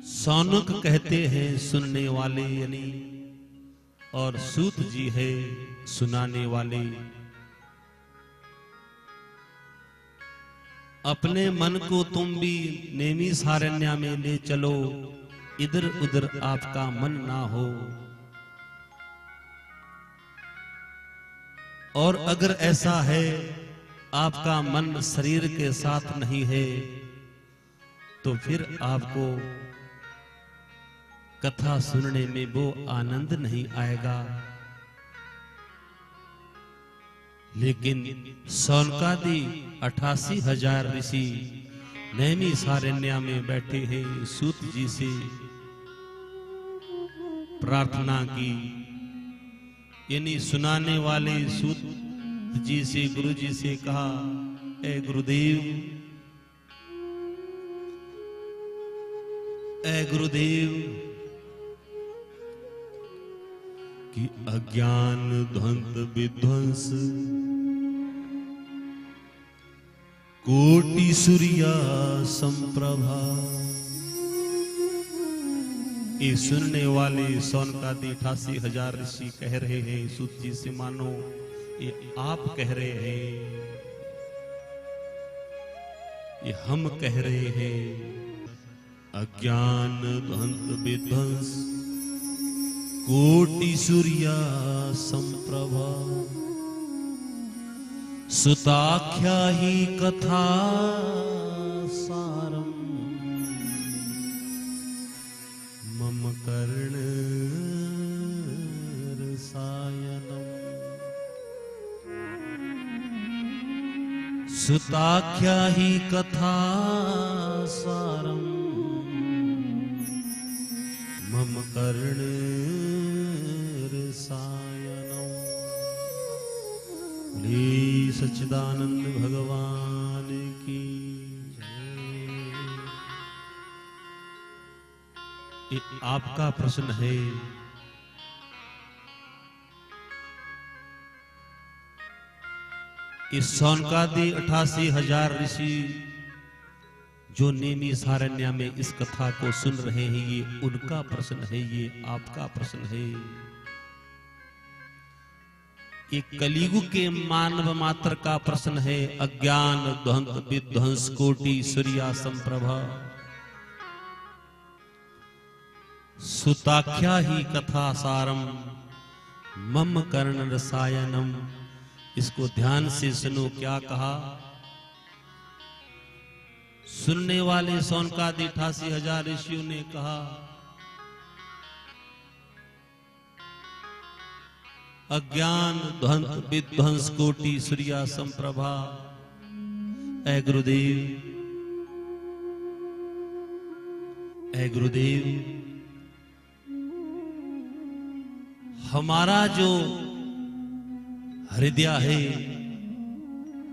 सौनक कहते हैं सुनने वाले यानी, और सूत जी है सुनाने वाले। अपने मन को तुम भी नेमी सारण्या में ले चलो, इधर उधर आपका मन ना हो। और अगर ऐसा है आपका मन शरीर के साथ नहीं है, तो फिर आपको कथा सुनने में वो आनंद नहीं आएगा। लेकिन सौनकादि 88,000 ऋषि नैमी सारण्या में बैठे हैं, सूत जी से प्रार्थना की, यानी सुनाने वाले सूत जी से गुरु जी से कहा, ए गुरुदेव, ए गुरुदेव, कि अज्ञान ध्वंत विध्वंस कोटि सूर्या संप्रभा। ये सुनने वाले सौनकादि 88,000 ऋषि कह रहे हैं सूत जी से, मानो ये आप कह रहे हैं, ये हम कह रहे हैं। अज्ञान ध्वंत विध्वंस कोटि सूर्या संप्रभा, सुताख्या ही कथा सारम, मम कर्ण रसायनम। सुताख्या ही कथा सारम, मम कर्ण रसायनम। बोले सच्चिदानंद भगवान की जय। ये आपका प्रश्न है। इस सौनकादि 88,000 ऋषि जो नेमी सारण्या में इस कथा को सुन रहे हैं, ये उनका प्रश्न है, ये आपका प्रश्न है। ये कलियुग के मानव मात्र का प्रश्न है। अज्ञान ध्वंत विध्वंस कोटि सूर्या संप्रभा, सुताख्या ही कथा सारम, मम कर्ण रसायनम। इसको ध्यान से सुनो, क्या कहा? सुनने वाले सौनकादि 88,000 ऋषियों ने कहा, अज्ञान ध्वंत विध्वंस कोटि सूर्या संप्रभा। ऐ गुरुदेव, ऐ गुरुदेव, हमारा जो हृदय है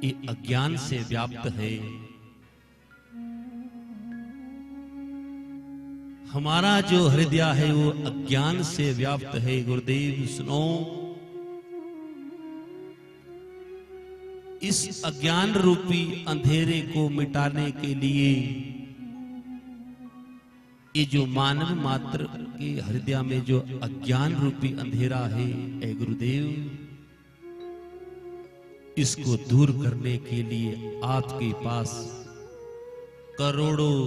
ये अज्ञान से व्याप्त है। हमारा जो हृदय है वो अज्ञान से व्याप्त है। गुरुदेव सुनो, इस अज्ञान रूपी अंधेरे को मिटाने के लिए ये जो मानव मात्र के हृदय में जो अज्ञान रूपी अंधेरा है, ऐ गुरुदेव, इसको दूर करने के लिए आपके पास करोड़ों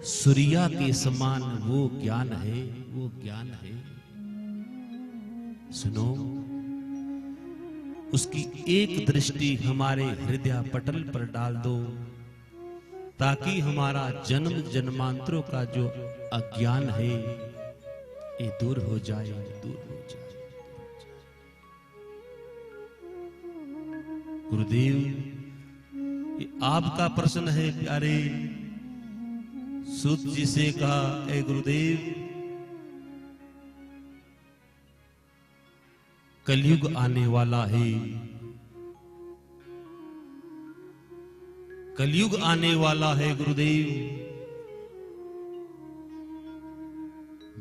सूर्या के समान वो ज्ञान है, वो ज्ञान है। सुनो, उसकी एक दृष्टि हमारे हृदय पटल पर डाल दो, ताकि हमारा जन्म जन्मांतरों का जो अज्ञान है ये दूर हो जाए, दूर हो जाए। गुरुदेव, ये आपका प्रश्न है प्यारे। सूत जी से कहा, ऐ गुरुदेव, कलयुग आने वाला है, कलयुग आने वाला है गुरुदेव।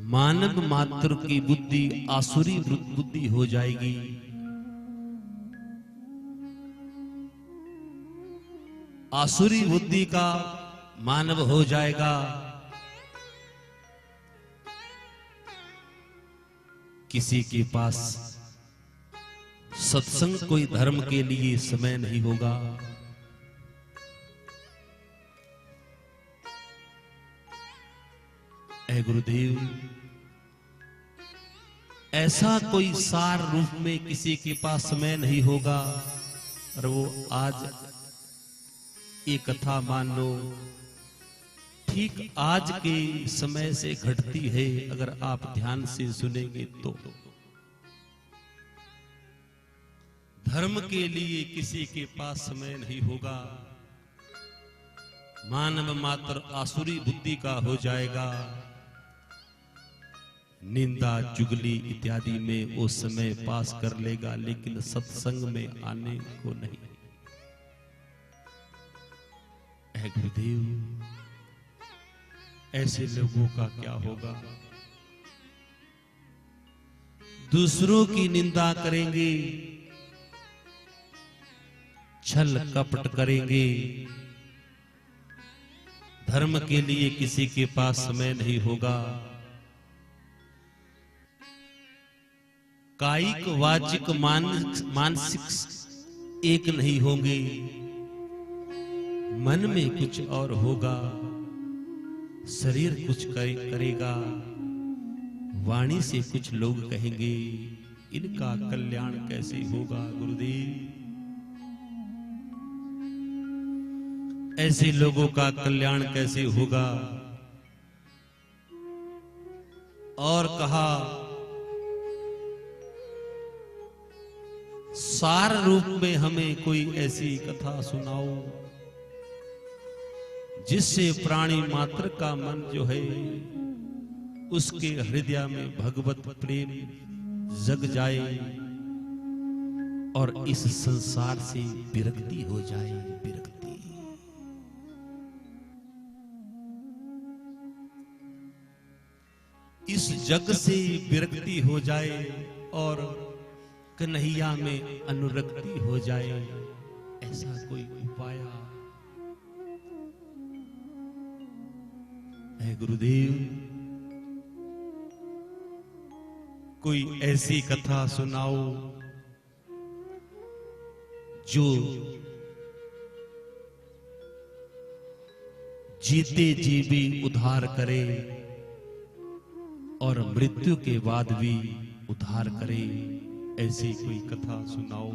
मानव मात्र की बुद्धि आसुरी बुद्धि हो जाएगी। आसुरी बुद्धि का मानव हो जाएगा। किसी के पास सत्संग कोई धर्म के लिए समय नहीं होगा। ऐ गुरुदेव, ऐसा कोई सार रूप में किसी के पास समय नहीं होगा और वो आज ये कथा मान लो ठीक आज के समय से घटती है। अगर आप ध्यान से सुनेंगे तो धर्म के लिए किसी के पास समय नहीं होगा। मानव मात्र आसुरी बुद्धि का हो जाएगा। निंदा चुगली इत्यादि में वो समय पास कर लेगा, लेकिन सत्संग में आने को नहीं। ऐ गुरुदेव, ऐसे लोगों का क्या होगा? दूसरों की निंदा करेंगे, छल कपट करेंगे। धर्म के लिए किसी के पास समय नहीं होगा। कायिक वाचिक मानसिक एक नहीं होंगे। मन में कुछ और होगा, शरीर कुछ करेगा, वाणी से कुछ लोग कहेंगे। इनका कल्याण कैसे होगा गुरुदेव? ऐसे लोगों का कल्याण कैसे होगा? और कहा सार रूप में हमें कोई ऐसी कथा सुनाओ जिससे प्राणी मात्र का मन जो है उसके हृदय में भगवत प्रेम जग जाए और इस संसार से विरक्ति हो जाए। विरक्ति, इस जग से विरक्ति हो जाए और कन्हैया में अनुरक्ति हो जाए। ऐसा कोई उपाय है गुरुदेव? कोई ऐसी कथा सुनाओ जो जीते जी भी उद्धार करे और मृत्यु के बाद भी उद्धार करे। ऐसी कोई कथा सुनाओ।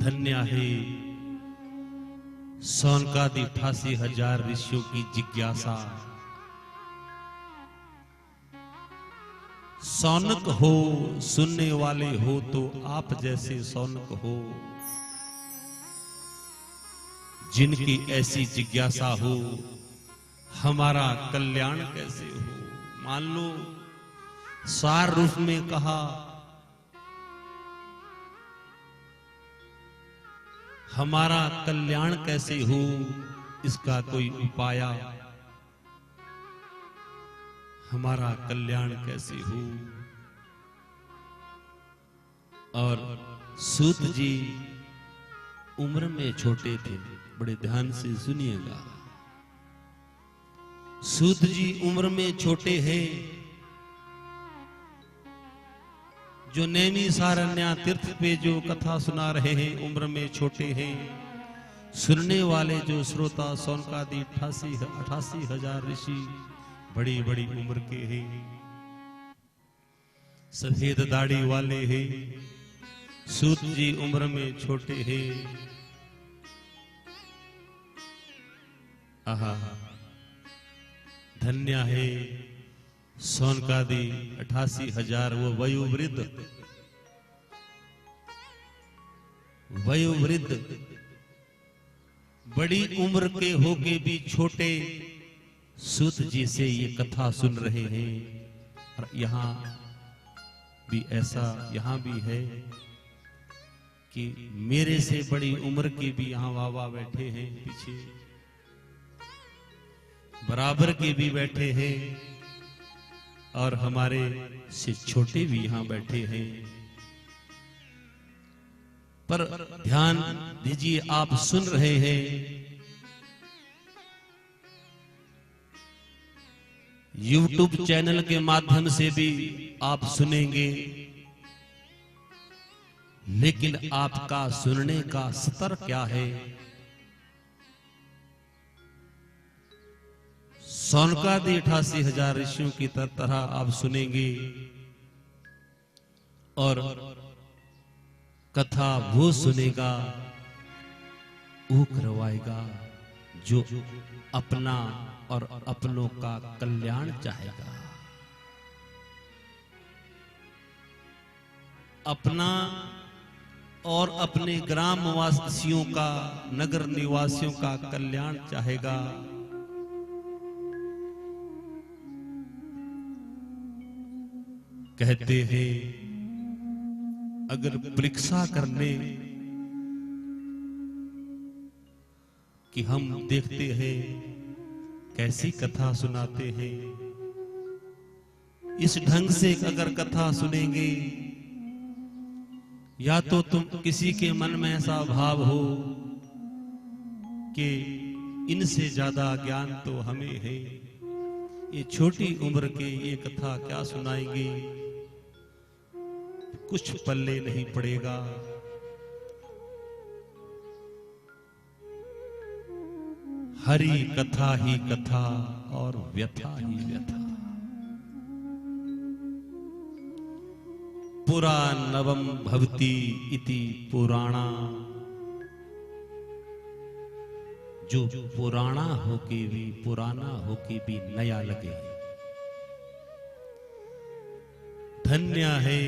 धन्य है सौनकादि 88,000 ऋषियों की जिज्ञासा। सौनक हो, सुनने वाले हो तो आप जैसे सौनक हो, जिनकी ऐसी जिज्ञासा हो हमारा कल्याण कैसे हो। मान लो सार रूप में कहा हमारा कल्याण कैसे हो, इसका कोई उपाय। हमारा कल्याण कैसे हो। और सूत जी उम्र में छोटे थे, बड़े ध्यान से सुनिएगा। सूत जी उम्र में छोटे हैं। जो नैमी सारण्या तीर्थ पे जो कथा सुना रहे हैं उम्र में छोटे हैं। सुनने वाले जो श्रोता सौनकादि 88,000 ऋषि बड़ी बड़ी उम्र के हैं, सफेद दाढ़ी वाले हैं। सूत जी उम्र में छोटे हैं। आहा, धन्य है सौनकादि 88,000 वो वयोवृद्ध बड़ी उम्र के होके भी छोटे सूत जी से ये कथा सुन रहे हैं। और यहाँ भी ऐसा यहाँ भी है कि मेरे से बड़ी उम्र के भी यहाँ बाबा बैठे हैं, पीछे बराबर के भी बैठे हैं और हमारे से छोटे भी यहां बैठे हैं। पर ध्यान दीजिए, आप सुन रहे हैं YouTube चैनल के माध्यम से भी आप सुनेंगे, लेकिन आपका सुनने का स्तर क्या है? सौनकादि 88,000 ऋषियों की तरह आप सुनेंगे और कथा वो सुनेगा, वो करवाएगा जो अपना और अपनों का कल्याण चाहेगा। अपना और अपने ग्राम वासियों का, नगर निवासियों का कल्याण चाहेगा। कहते हैं अगर परीक्षा करने कि हम देखते हैं कैसी कथा सुनाते हैं, इस ढंग से अगर कथा सुनेंगे, या तो तुम किसी के मन में ऐसा भाव हो कि इनसे ज्यादा ज्ञान तो हमें है, ये छोटी उम्र के ये कथा क्या सुनाएंगे, कुछ पल्ले नहीं पड़ेगा। हरि कथा ही कथा और व्यथा ही व्यथा। पुरा नवम भवति इति पुराणा। जो पुराना होके भी, पुराना होके भी नया लगे। धन्य है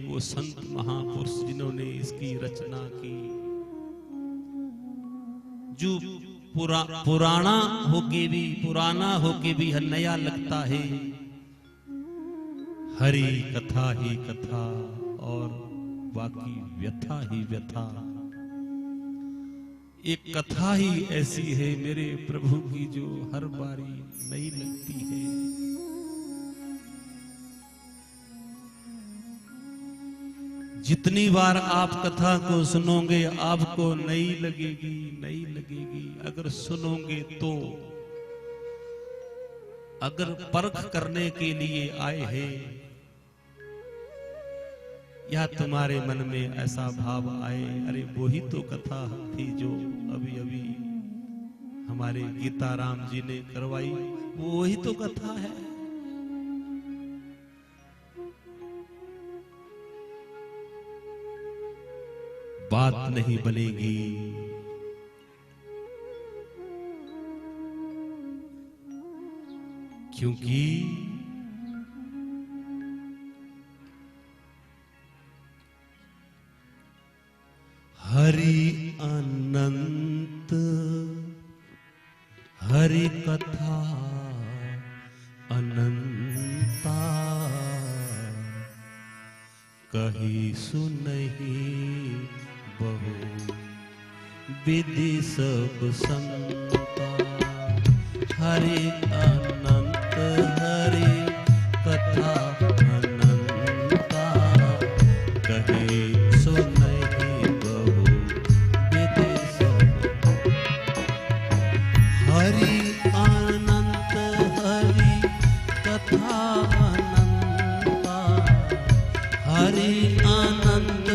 वो संत महापुरुष जिन्होंने इसकी रचना की। जो पुराना होके भी, पुराना होके भी नया लगता है। हरि कथा ही कथा और बाकी व्यथा ही व्यथा। एक कथा ही ऐसी है मेरे प्रभु की जो हर बारी नई लगती है। जितनी बार आप कथा को सुनोगे आपको नई लगेगी, नई लगेगी। अगर सुनोगे तो, अगर परख करने के लिए आए हैं, या तुम्हारे मन में ऐसा भाव आए, अरे वो ही तो कथा थी जो अभी अभी हमारे गीताराम जी ने करवाई, वो ही तो कथा है। बात नहीं बनेगी। क्योंकि हरि अनंत, हरि कथा अनंता, कही सुनहि बहु विधि सब संता। हरि अनंत, हरि कथा अनंता, कही सुनहि बहु विधि सब। हरि अनंत, हरि कथा अनंता, हरि अनंत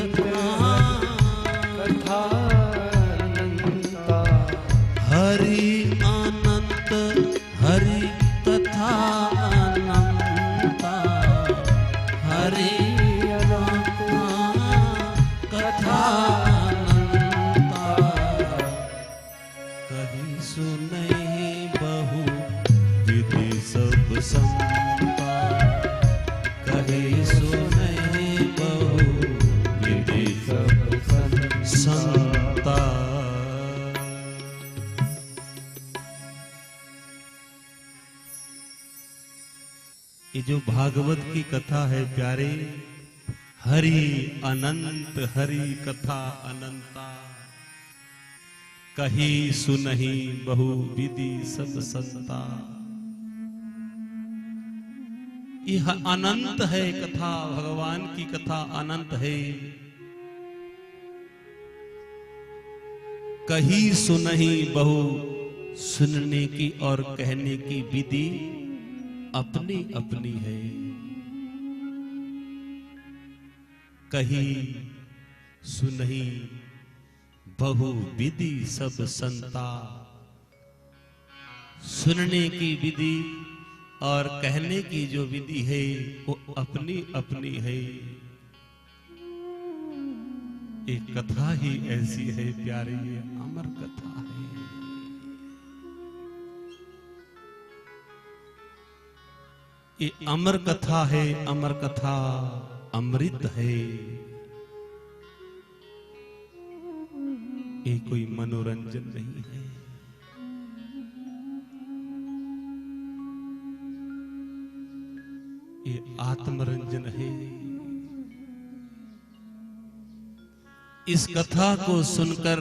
कथा अनंता, हरि अनंत, हरि कथा अनंता, हरि अनंत कथा अनंता, कही सुनहि बहु विधि सब संता, कही सुनहि बहु विधि सब संता। ये जो भागवत की कथा है प्यारे, हरि अनंत, हरि कथा अनंता, कही सुनहि बहु विधि सब संता। यह अनंत है कथा, भगवान की कथा अनंत है। कही सुनहि बहु, सुनने की और कहने की विधि अपनी अपनी है। कही सुनही बहु विधि सब संता, सुनने की विधि और कहने की जो विधि है वो अपनी अपनी है। एक कथा ही ऐसी है प्यारे, ये अमर कथा है। ये अमर कथा है, अमर कथा अमृत है। ये कोई मनोरंजन नहीं है। ये आत्मरंजन है। इस कथा को सुनकर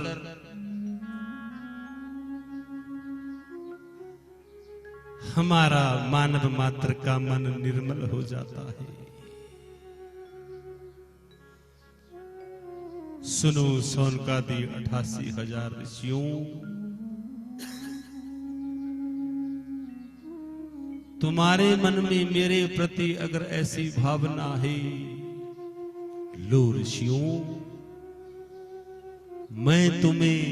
हमारा मानव मात्र का मन निर्मल हो जाता है। सुनो सोनकादि 88,000 ऋषियों, तुम्हारे मन में मेरे प्रति अगर ऐसी भावना है, लो ऋषियों, मैं तुम्हें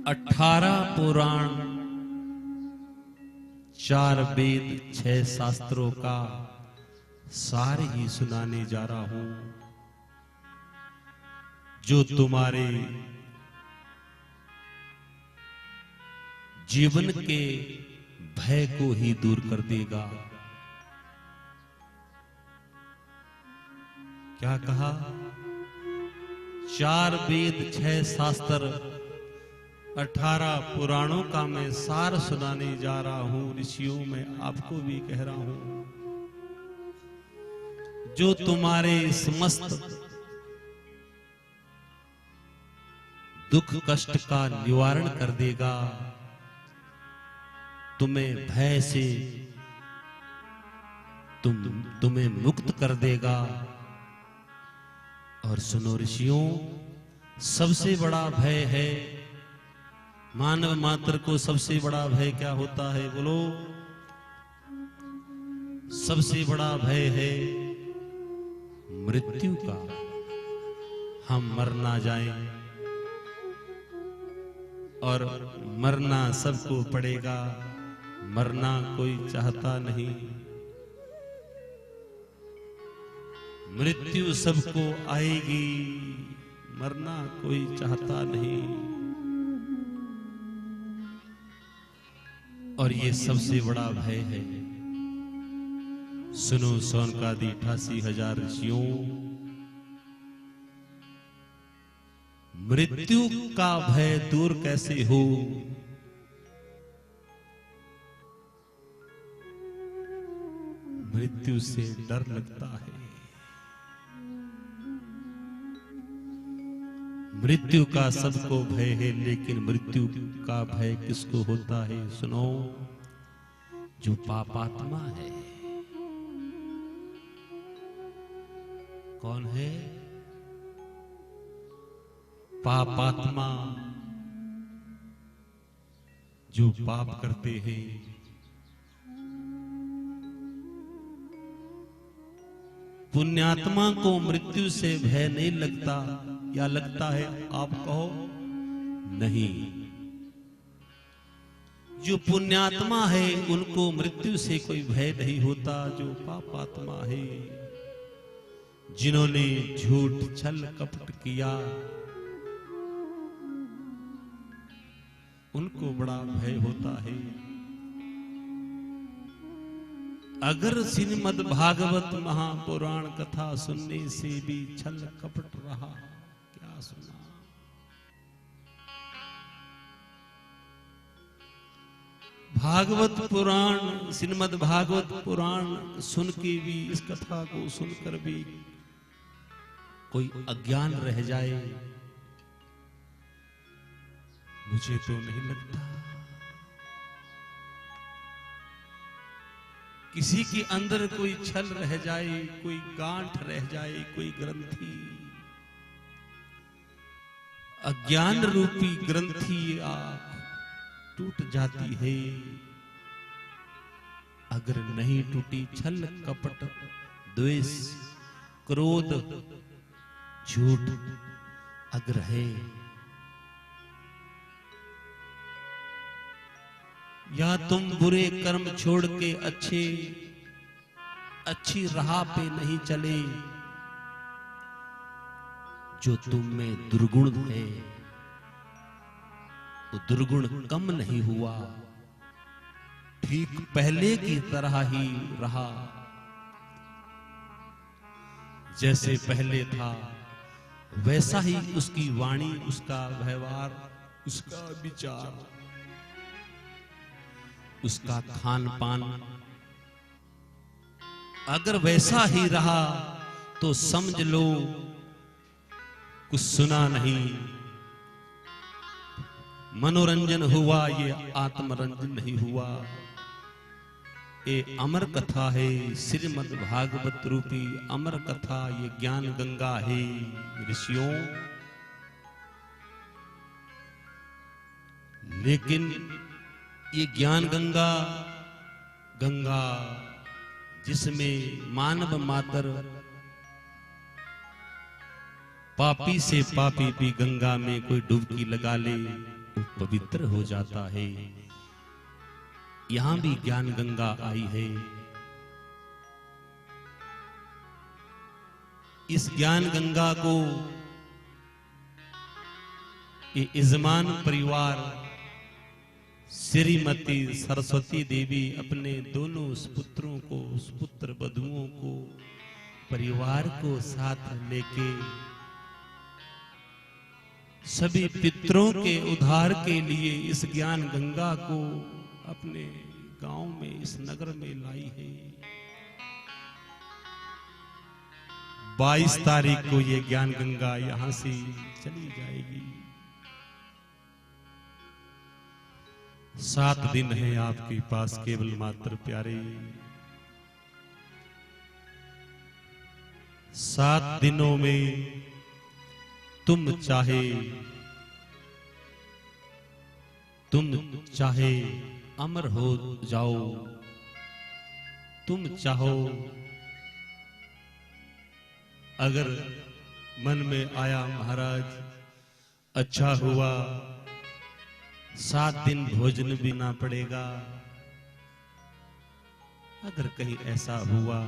18 पुराण, 4 वेद, 6 शास्त्रों का सार ही सुनाने जा रहा हूं, जो तुम्हारे जीवन के भय को ही दूर कर देगा। क्या कहा? 4 वेद, 6 शास्त्र, 18 पुराणों का मैं सार सुनाने जा रहा हूं। ऋषियों, मैं आपको भी कह रहा हूं, जो तुम्हारे समस्त दुख कष्ट का निवारण कर देगा, तुम्हें भय से तुम्हें मुक्त कर देगा। और सुनो ऋषियों, सबसे बड़ा भय है, मानव मात्र को सबसे बड़ा भय क्या होता है? बोलो। सबसे बड़ा भय है मृत्यु का। हम मर ना जाएं, और मरना सबको पड़ेगा, मरना कोई चाहता नहीं। मृत्यु सबको आएगी, मरना कोई चाहता नहीं। और ये सबसे बड़ा भय है। सुनो सोनकादि 88,000 ऋषियों, मृत्यु का भय दूर कैसे हो? मृत्यु से डर लगता है। मृत्यु का सबको भय है, लेकिन मृत्यु का भय किसको होता है? सुनो, जो पापात्मा है। कौन है? पापात्मा, जो पाप करते हैं। पुण्यात्मा को मृत्यु से भय नहीं लगता, या लगता है? आप कहो। नहीं। जो पुण्यात्मा है उनको मृत्यु से कोई भय नहीं होता। जो पापात्मा है, जिन्होंने झूठ छल कपट किया, उनको बड़ा भय होता है। अगर श्रीमद् भागवत महापुराण कथा सुनने से भी छल कपट रहा, क्या सुना? भागवत पुराण, श्रीमद् भागवत पुराण सुन के भी, इस कथा को सुनकर भी कोई अज्ञान रह जाए, मुझे तो नहीं लगता। किसी के अंदर कोई छल रह जाए, कोई गांठ रह जाए, कोई ग्रंथि, अज्ञान रूपी ग्रंथि टूट जाती है। अगर नहीं टूटी छल कपट द्वेष क्रोध झूठ अगर है, या तुम बुरे कर्म छोड़ के अच्छी राह पे नहीं चले, जो तुम में दुर्गुण है तो दुर्गुण कम नहीं हुआ, ठीक पहले की तरह ही रहा। जैसे पहले था वैसा ही उसकी वाणी, उसका व्यवहार, उसका विचार, उसका खान पान अगर वैसा ही रहा तो समझ लो कुछ सुना नहीं, मनोरंजन हुआ, ये आत्मरंजन नहीं हुआ। ये अमर कथा है, श्रीमद् भागवत रूपी अमर कथा, ये ज्ञान गंगा है ऋषियों। लेकिन ये ज्ञान गंगा जिसमें मानव मात्र पापी से पापी भी गंगा में कोई डुबकी लगा ले तो पवित्र हो जाता है। यहां भी ज्ञान गंगा आई है। इस ज्ञान गंगा को ये यजमान परिवार श्रीमती सरस्वती देवी अपने दोनों पुत्रों को, पुत्र वधुओं को, परिवार को साथ लेके सभी पितरों के उद्धार के लिए इस ज्ञान गंगा को अपने गांव में, इस नगर में लाई है। 22 तारीख को ये ज्ञान गंगा यहां से चली जाएगी। 7 दिन है आपके पास केवल मात्र प्यारे। 7 दिनों में तुम चाहे अमर हो जाओ, तुम चाहो अगर मन में आया महाराज अच्छा हुआ 7 दिन भोजन भी ना पड़ेगा, अगर कहीं ऐसा हुआ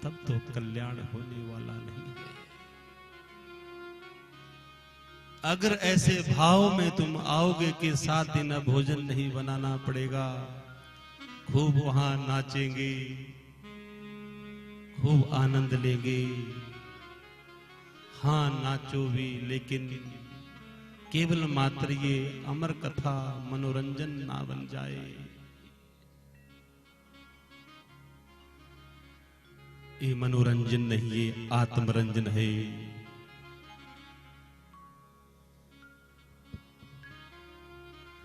तब तो कल्याण होने वाला नहीं है। अगर ऐसे भाव में तुम आओगे कि 7 दिन अब भोजन नहीं बनाना पड़ेगा, खूब वहां नाचेंगे, खूब आनंद लेंगे, हाँ नाचो भी, लेकिन केवल मात्र ये अमर कथा मनोरंजन ना बन जाए। ये मनोरंजन नहीं, ये आत्मरंजन है।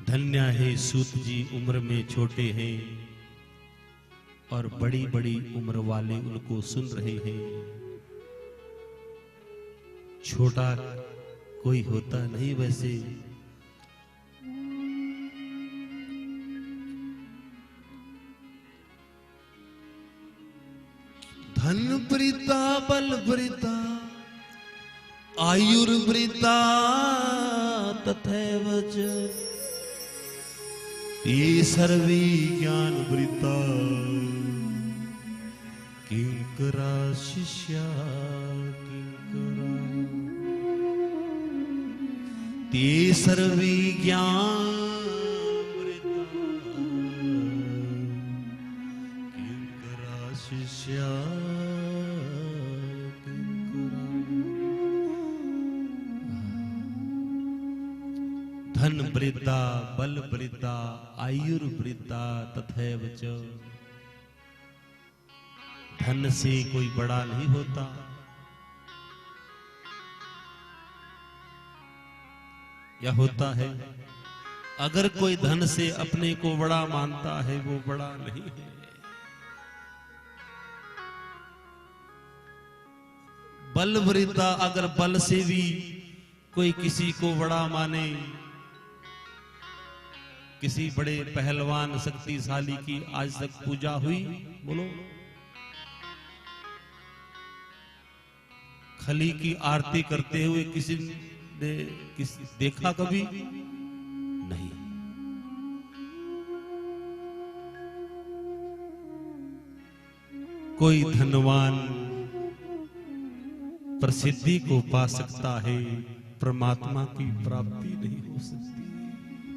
धन्य है सूत जी, उम्र में छोटे हैं और बड़ी बड़ी उम्र वाले उनको सुन रहे हैं। छोटा कोई होता नहीं वैसे। धन वृता बल वृता आयुर्वृता तथैव च ये सर्वे ज्ञान वृता किंकरा शिष्या किंकरा। ते सर्वे ज्ञान वृता किंकरा शिष्या किंकरा। धन वृद्धा बल वृद्धा आयुर्वृद्धा तथैव च। धन से कोई बड़ा नहीं होता, या होता है? अगर कोई धन से अपने को बड़ा मानता है वो बड़ा नहीं है। बल वृद्धा, अगर बल से भी कोई किसी को बड़ा माने किसी बड़े पहलवान शक्तिशाली की आज तक पूजा हुई? बोलो। खली की आरती करते हुए किसी ने देखा कभी? नहीं। कोई धनवान प्रसिद्धि को पा सकता है, परमात्मा की प्राप्ति नहीं हो सकती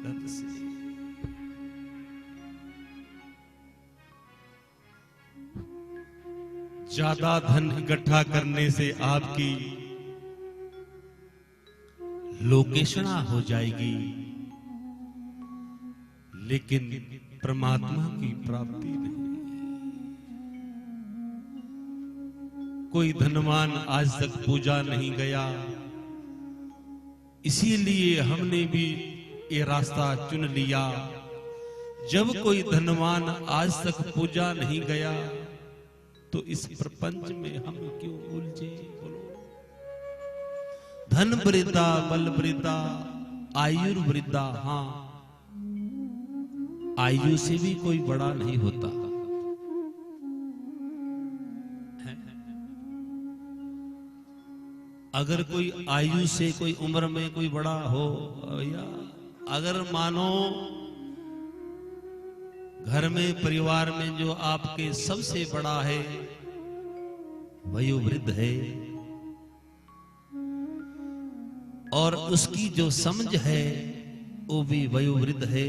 धन से। ज्यादा धन इकट्ठा करने से आपकी लोकेशना हो जाएगी, लेकिन परमात्मा की प्राप्ति नहीं। कोई धनवान आज तक पूजा नहीं गया, इसीलिए हमने भी ये रास्ता चुन लिया। जब कोई धनवान आज तक पूजा नहीं गया, तो इस प्रपंच में हम क्यों उलझे? बोलो। धन वृद्धा, बल वृद्धा, आयुर्वृद्धा। हाँ, आयु से भी कोई बड़ा नहीं होता। अगर कोई आयु से, कोई उम्र में कोई बड़ा हो, या अगर मानो घर में, परिवार में जो आपके सबसे बड़ा है वयोवृद्ध है, और उसकी जो समझ है वो भी वयोवृद्ध है,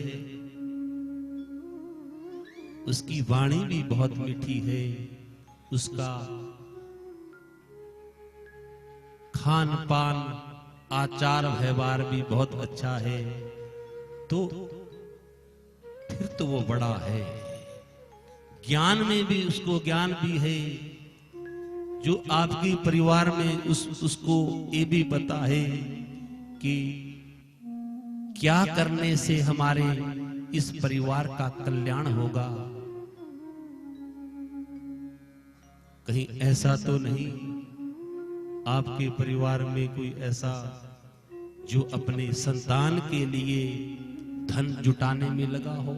उसकी वाणी भी बहुत मीठी है, उसका खान पान आचार व्यवहार भी बहुत अच्छा है, तो फिर तो वो बड़ा है। ज्ञान में भी उसको ज्ञान भी है, जो आपके परिवार में उसको ये भी पता है कि क्या करने से हमारे इस परिवार का कल्याण होगा। कहीं ऐसा तो नहीं आपके परिवार में कोई ऐसा जो अपने संतान के लिए धन जुटाने में लगा हो?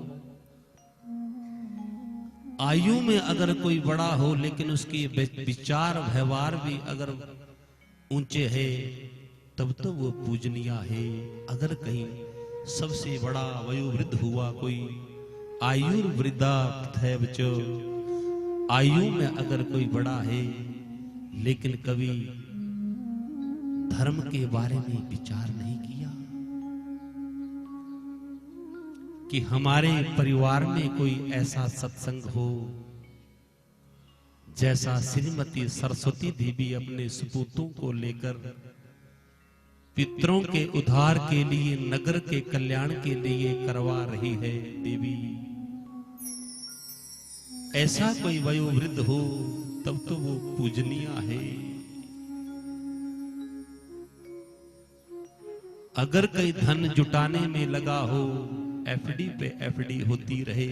आयु में अगर कोई बड़ा हो, लेकिन उसके विचार व्यवहार भी अगर ऊंचे है, तब तो वो पूजनीय है। अगर कहीं सबसे बड़ा वयोवृद्ध हुआ कोई, आयुर्वृद्धा तथैव च, आयु में अगर कोई बड़ा है, लेकिन कभी धर्म के बारे में विचार नहीं किया कि हमारे परिवार में कोई ऐसा सत्संग हो जैसा श्रीमती सरस्वती देवी अपने सपूतों को लेकर पितरों के उद्धार के लिए, नगर के कल्याण के लिए करवा रही है। देवी, ऐसा कोई वयोवृद्ध हो तब तो वो पूजनीय है। अगर कोई धन जुटाने में लगा हो, एफडी पे एफडी होती रहे,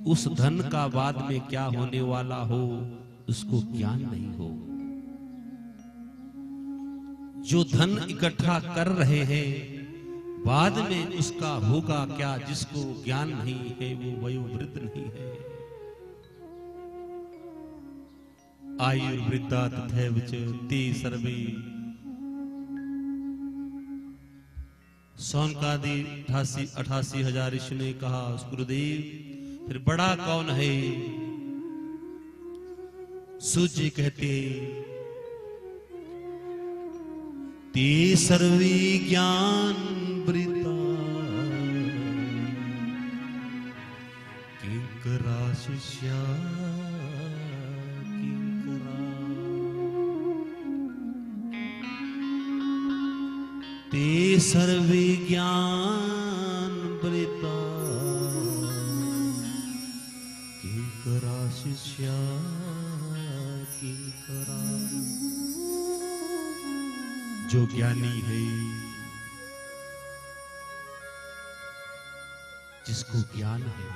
उस धन का बाद में क्या होने वाला हो उसको ज्ञान नहीं हो। जो धन इकट्ठा कर रहे हैं, बाद में उसका होगा क्या, जिसको ज्ञान नहीं है वो वयोवृद्ध नहीं है। आयुर्वृद्धा तथैव च ते सर्वे। सौनकादि 88,000 ऋषि ने कहा, गुरुदेव फिर बड़ा कौन है? सूर्य कहते, ते सर्वे ज्ञान वृता किंकरा शिष्या किंकरा। ते सर्वे ज्ञान वृता किंकरा शिष्या किंकरा। जो ज्ञानी है, जिसको ज्ञान है,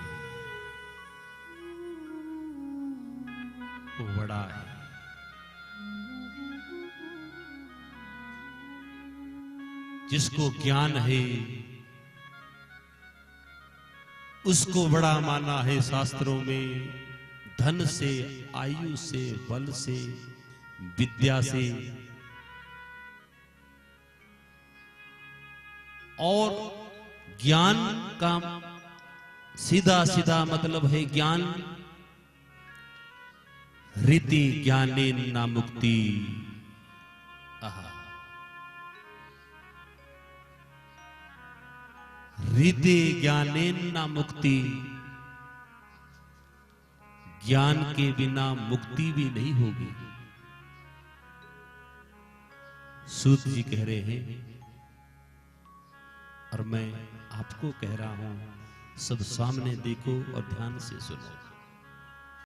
वो बड़ा है। जिसको ज्ञान है उसको बड़ा माना है शास्त्रों में, धन से, आयु से, बल से, विद्या से। और ज्ञान का सीधा सीधा मतलब है ज्ञान, रीति ज्ञानेन न मुक्ति। रीति ज्ञानेन न मुक्ति, ज्ञान के बिना मुक्ति भी नहीं होगी। सूत जी कह रहे हैं और मैं आपको कह रहा हूं, सब सामने देखो और ध्यान से सुनो।